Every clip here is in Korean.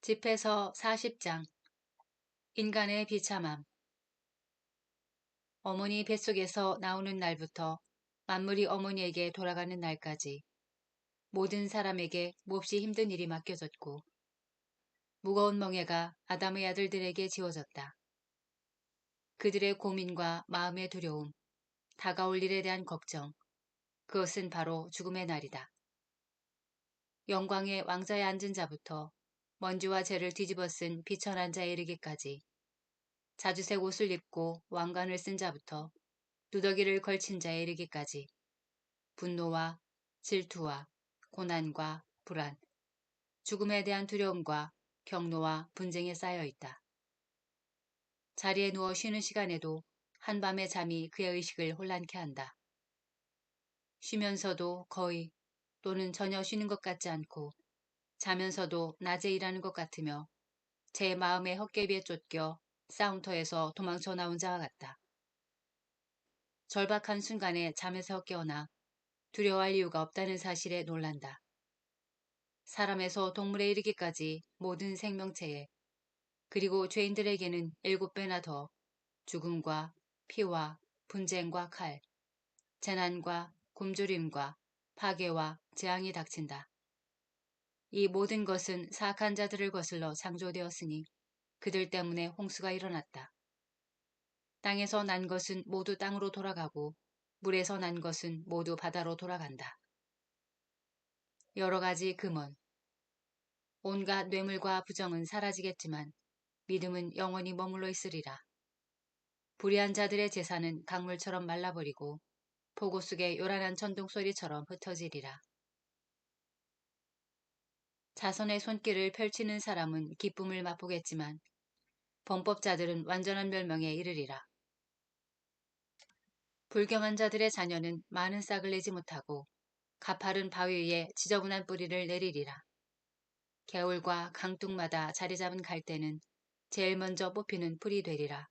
집에서 40장 인간의 비참함. 어머니 뱃속에서 나오는 날부터 만물이 어머니에게 돌아가는 날까지 모든 사람에게 몹시 힘든 일이 맡겨졌고 무거운 멍에가 아담의 아들들에게 지워졌다. 그들의 고민과 마음의 두려움, 다가올 일에 대한 걱정, 그것은 바로 죽음의 날이다. 영광의 왕자에 앉은 자부터 먼지와 재를 뒤집어 쓴 비천한 자에 이르기까지 자주색 옷을 입고 왕관을 쓴 자부터 누더기를 걸친 자에 이르기까지 분노와 질투와 고난과 불안, 죽음에 대한 두려움과 경노와 분쟁에 쌓여 있다. 자리에 누워 쉬는 시간에도 한밤의 잠이 그의 의식을 혼란케 한다. 쉬면서도 거의 또는 전혀 쉬는 것 같지 않고 자면서도 낮에 일하는 것 같으며 제 마음의 헛개비에 쫓겨 싸움터에서 도망쳐 나온 자와 같다. 절박한 순간에 잠에서 깨어나 두려워할 이유가 없다는 사실에 놀란다. 사람에서 동물에 이르기까지 모든 생명체에 그리고 죄인들에게는 7배나 더 죽음과 피와 분쟁과 칼, 재난과 굶주림과 파괴와 재앙이 닥친다. 이 모든 것은 사악한 자들을 거슬러 창조되었으니 그들 때문에 홍수가 일어났다. 땅에서 난 것은 모두 땅으로 돌아가고 물에서 난 것은 모두 바다로 돌아간다. 여러 가지 금원, 온갖 뇌물과 부정은 사라지겠지만 믿음은 영원히 머물러 있으리라. 불의한 자들의 재산은 강물처럼 말라버리고 폭우 속의 요란한 천둥소리처럼 흩어지리라. 자선의 손길을 펼치는 사람은 기쁨을 맛보겠지만 범법자들은 완전한 멸망에 이르리라. 불경한 자들의 자녀는 많은 싹을 내지 못하고 가파른 바위 위에 지저분한 뿌리를 내리리라. 개울과 강둑마다 자리 잡은 갈대는 제일 먼저 뽑히는 풀이 되리라.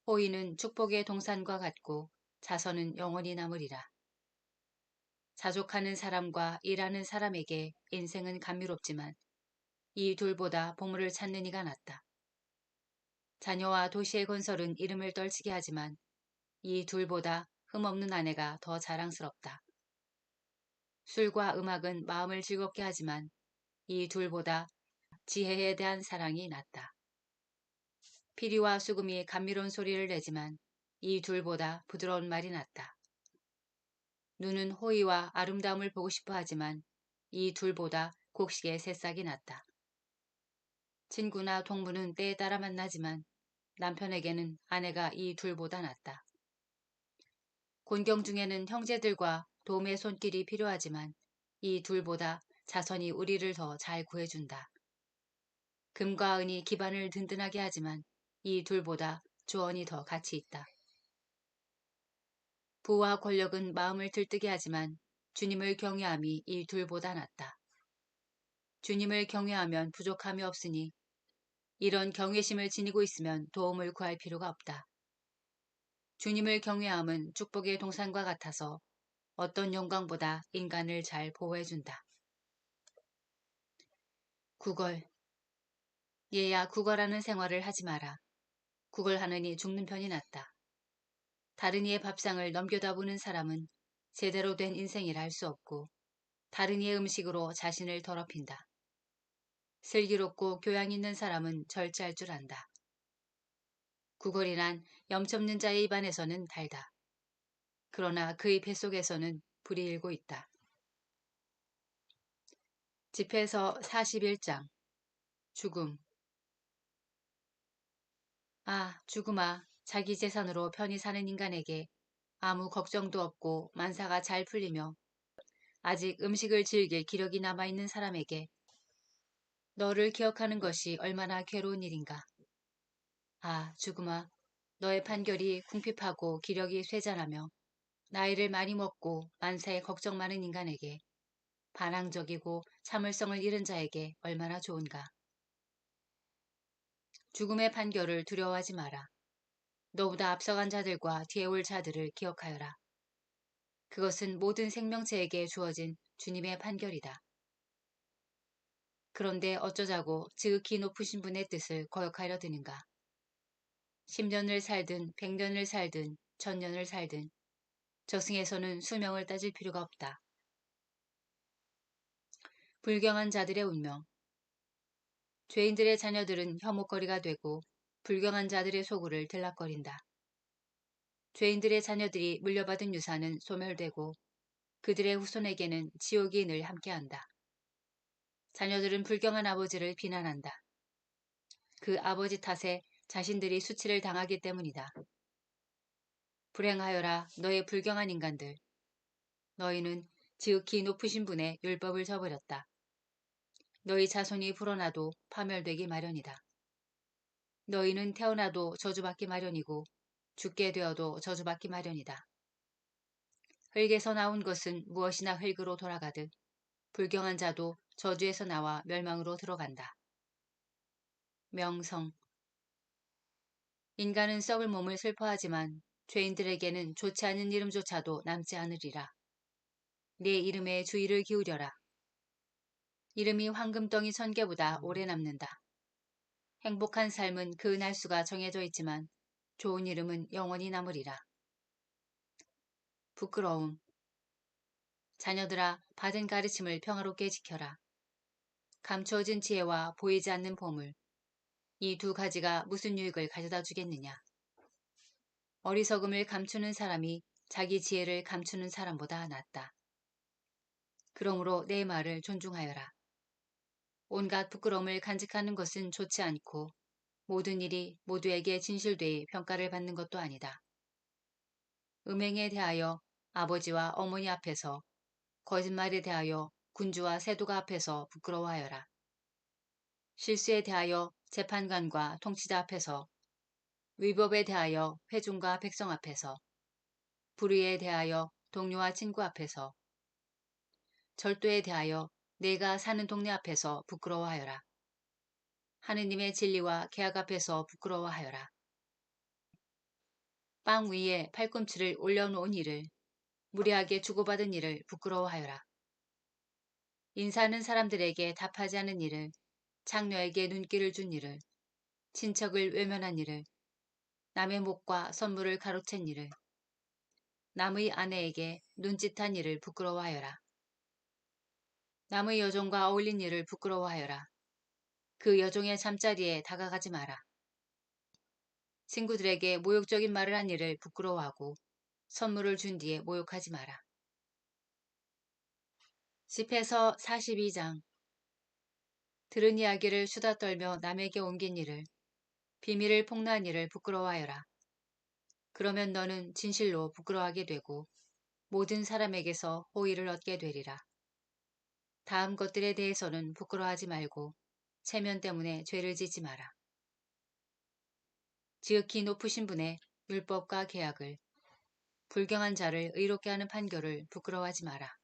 호의는 축복의 동산과 같고 자선은 영원히 남으리라. 자족하는 사람과 일하는 사람에게 인생은 감미롭지만 이 둘보다 보물을 찾는 이가 낫다. 자녀와 도시의 건설은 이름을 떨치게 하지만 이 둘보다 흠없는 아내가 더 자랑스럽다. 술과 음악은 마음을 즐겁게 하지만 이 둘보다 지혜에 대한 사랑이 낫다. 피리와 수금이 감미로운 소리를 내지만 이 둘보다 부드러운 말이 낫다. 눈은 호의와 아름다움을 보고 싶어 하지만 이 둘보다 곡식의 새싹이 낫다. 친구나 동무는 때에 따라 만나지만 남편에게는 아내가 이 둘보다 낫다. 곤경 중에는 형제들과 도움의 손길이 필요하지만 이 둘보다 자선이 우리를 더 잘 구해준다. 금과 은이 기반을 든든하게 하지만 이 둘보다 조언이 더 가치 있다. 부와 권력은 마음을 들뜨게 하지만 주님을 경외함이 이 둘보다 낫다. 주님을 경외하면 부족함이 없으니 이런 경외심을 지니고 있으면 도움을 구할 필요가 없다. 주님을 경외함은 축복의 동산과 같아서 어떤 영광보다 인간을 잘 보호해준다. 구걸. 얘야 구걸하는 생활을 하지 마라. 구걸하느니 죽는 편이 낫다. 다른 이의 밥상을 넘겨다보는 사람은 제대로 된 인생이라 할 수 없고 다른 이의 음식으로 자신을 더럽힌다. 슬기롭고 교양 있는 사람은 절제할 줄 안다. 구걸이란 염치없는 자의 입안에서는 달다. 그러나 그의 뱃속에서는 불이 일고 있다. 집에서 41장 죽음. 아, 죽음아, 자기 재산으로 편히 사는 인간에게 아무 걱정도 없고 만사가 잘 풀리며 아직 음식을 즐길 기력이 남아있는 사람에게 너를 기억하는 것이 얼마나 괴로운 일인가. 아, 죽음아, 너의 판결이 궁핍하고 기력이 쇠잔하며 나이를 많이 먹고 만사에 걱정 많은 인간에게 반항적이고 참을성을 잃은 자에게 얼마나 좋은가. 죽음의 판결을 두려워하지 마라. 너보다 앞서간 자들과 뒤에 올 자들을 기억하여라. 그것은 모든 생명체에게 주어진 주님의 판결이다. 그런데 어쩌자고 지극히 높으신 분의 뜻을 거역하려 드는가. 10년을 살든 100년을 살든 1000년을 살든 저승에서는 수명을 따질 필요가 없다. 불경한 자들의 운명. 죄인들의 자녀들은 혐오거리가 되고 불경한 자들의 소굴을 들락거린다. 죄인들의 자녀들이 물려받은 유산은 소멸되고 그들의 후손에게는 지옥이 늘 함께한다. 자녀들은 불경한 아버지를 비난한다. 그 아버지 탓에 자신들이 수치를 당하기 때문이다. 불행하여라 너의 불경한 인간들. 너희는 지극히 높으신 분의 율법을 저버렸다. 너희 자손이 불어나도 파멸되기 마련이다. 너희는 태어나도 저주받기 마련이고 죽게 되어도 저주받기 마련이다. 흙에서 나온 것은 무엇이나 흙으로 돌아가듯 불경한 자도 저주에서 나와 멸망으로 들어간다. 명성. 인간은 썩을 몸을 슬퍼하지만 죄인들에게는 좋지 않은 이름조차도 남지 않으리라. 네 이름에 주의를 기울여라. 이름이 황금덩이 1000개보다 오래 남는다. 행복한 삶은 그 날수가 정해져 있지만 좋은 이름은 영원히 남으리라. 부끄러움. 자녀들아 받은 가르침을 평화롭게 지켜라. 감추어진 지혜와 보이지 않는 보물. 이 두 가지가 무슨 유익을 가져다 주겠느냐. 어리석음을 감추는 사람이 자기 지혜를 감추는 사람보다 낫다. 그러므로 내 말을 존중하여라. 온갖 부끄러움을 간직하는 것은 좋지 않고 모든 일이 모두에게 진실되이 평가를 받는 것도 아니다. 음행에 대하여 아버지와 어머니 앞에서, 거짓말에 대하여 군주와 세도가 앞에서 부끄러워하여라. 실수에 대하여 재판관과 통치자 앞에서, 위법에 대하여 회중과 백성 앞에서, 불의에 대하여 동료와 친구 앞에서, 절도에 대하여 내가 사는 동네 앞에서 부끄러워하여라. 하느님의 진리와 계약 앞에서 부끄러워하여라. 빵 위에 팔꿈치를 올려놓은 이를, 무리하게 주고받은 이를 부끄러워하여라. 인사하는 사람들에게 답하지 않은 이를, 장녀에게 눈길을 준 이를, 친척을 외면한 이를, 남의 목과 선물을 가로챈 이를, 남의 아내에게 눈짓한 이를 부끄러워하여라. 남의 여종과 어울린 이를 부끄러워하여라. 그 여종의 잠자리에 다가가지 마라. 친구들에게 모욕적인 말을 한 이를 부끄러워하고 선물을 준 뒤에 모욕하지 마라. 10에서 42장. 들은 이야기를 수다 떨며 남에게 옮긴 일을, 비밀을 폭로한 일을 부끄러워하여라. 그러면 너는 진실로 부끄러워하게 되고 모든 사람에게서 호의를 얻게 되리라. 다음 것들에 대해서는 부끄러워하지 말고 체면 때문에 죄를 짓지 마라. 지극히 높으신 분의 율법과 계약을, 불경한 자를 의롭게 하는 판결을 부끄러워하지 마라.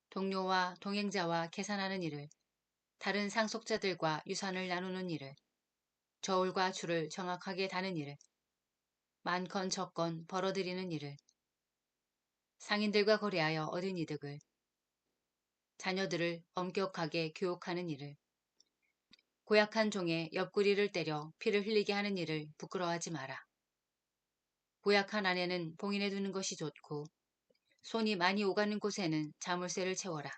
동료와 동행자와 계산하는 일을, 다른 상속자들과 유산을 나누는 일을, 저울과 줄을 정확하게 다는 일을, 많건 적건 벌어들이는 일을, 상인들과 거래하여 얻은 이득을, 자녀들을 엄격하게 교육하는 일을, 고약한 종의 옆구리를 때려 피를 흘리게 하는 일을 부끄러워하지 마라. 고약한 아내는 봉인해 두는 것이 좋고 손이 많이 오가는 곳에는 자물쇠를 채워라.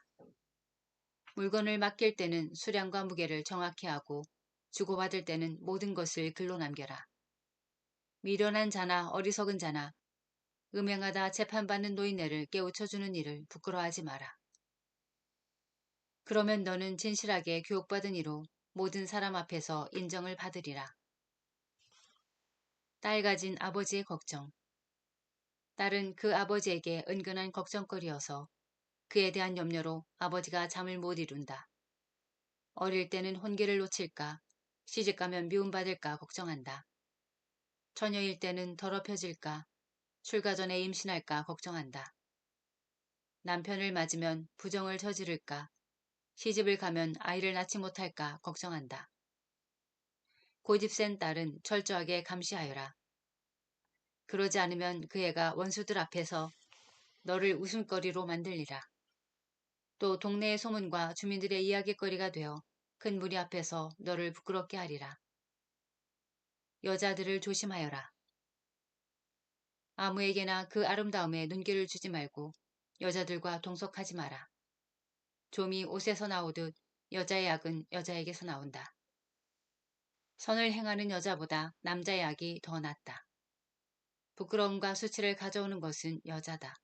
물건을 맡길 때는 수량과 무게를 정확히 하고 주고받을 때는 모든 것을 글로 남겨라. 미련한 자나 어리석은 자나 음행하다 재판받는 노인네를 깨우쳐주는 일을 부끄러워하지 마라. 그러면 너는 진실하게 교육받은 이로 모든 사람 앞에서 인정을 받으리라. 딸 가진 아버지의 걱정. 딸은 그 아버지에게 은근한 걱정거리여서 그에 대한 염려로 아버지가 잠을 못 이룬다. 어릴 때는 혼기를 놓칠까, 시집가면 미움받을까 걱정한다. 처녀일 때는 더럽혀질까, 출가 전에 임신할까 걱정한다. 남편을 맞으면 부정을 저지를까, 시집을 가면 아이를 낳지 못할까 걱정한다. 고집센 딸은 철저하게 감시하여라. 그러지 않으면 그 애가 원수들 앞에서 너를 웃음거리로 만들리라. 또 동네의 소문과 주민들의 이야깃거리가 되어 큰 무리 앞에서 너를 부끄럽게 하리라. 여자들을 조심하여라. 아무에게나 그 아름다움에 눈길을 주지 말고 여자들과 동석하지 마라. 좀이 옷에서 나오듯 여자의 악은 여자에게서 나온다. 선을 행하는 여자보다 남자의 악이 더 낫다. 부끄러움과 수치를 가져오는 것은 여자다.